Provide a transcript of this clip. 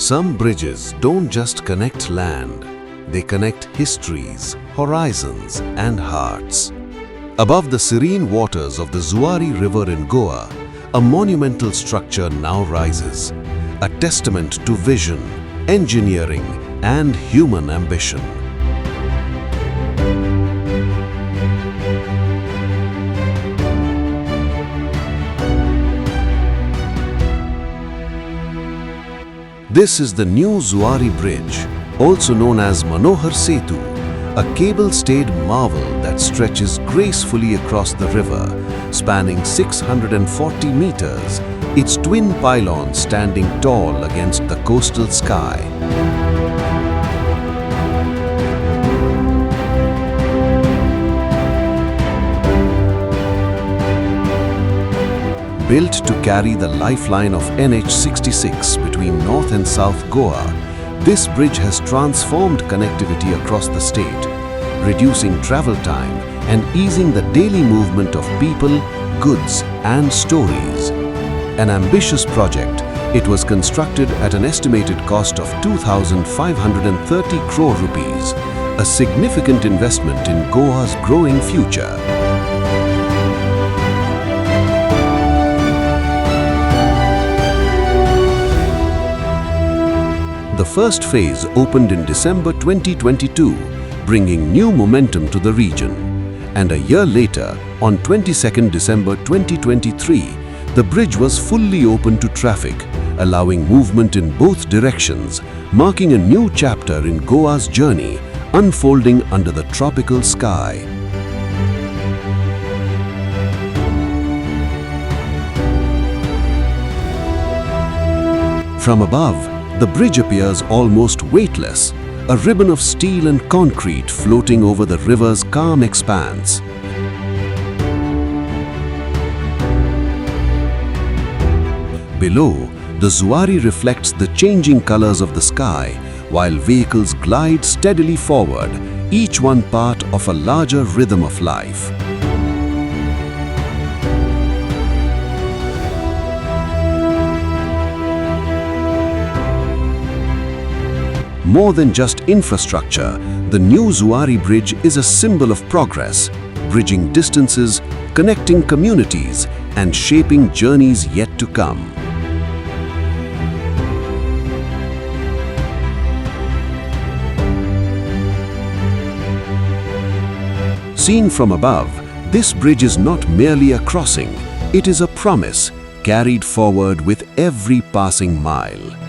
Some bridges don't just connect land, they connect histories, horizons, and hearts. Above the serene waters of the Zuari River in Goa, a monumental structure now rises, a testament to vision, engineering, and human ambition. This is the new Zuari Bridge, also known as Manohar Setu, a cable-stayed marvel that stretches gracefully across the river, spanning 640 meters, its twin pylons standing tall against the coastal sky. Built to carry the lifeline of NH66 between North and South Goa, this bridge has transformed connectivity across the state, reducing travel time and easing the daily movement of people, goods, and stories. An ambitious project, it was constructed at an estimated cost of 2,530 crore rupees, a significant investment in Goa's growing future. The first phase opened in December 2022, bringing new momentum to the region. And a year later, on 22nd December 2023, the bridge was fully open to traffic, allowing movement in both directions, marking a new chapter in Goa's journey, unfolding under the tropical sky. From above, the bridge appears almost weightless, a ribbon of steel and concrete floating over the river's calm expanse. Below, the Zuari reflects the changing colors of the sky, while vehicles glide steadily forward, each one part of a larger rhythm of life. More than just infrastructure, the new Zuari Bridge is a symbol of progress, bridging distances, connecting communities, and shaping journeys yet to come. Seen from above, this bridge is not merely a crossing, it is a promise carried forward with every passing mile.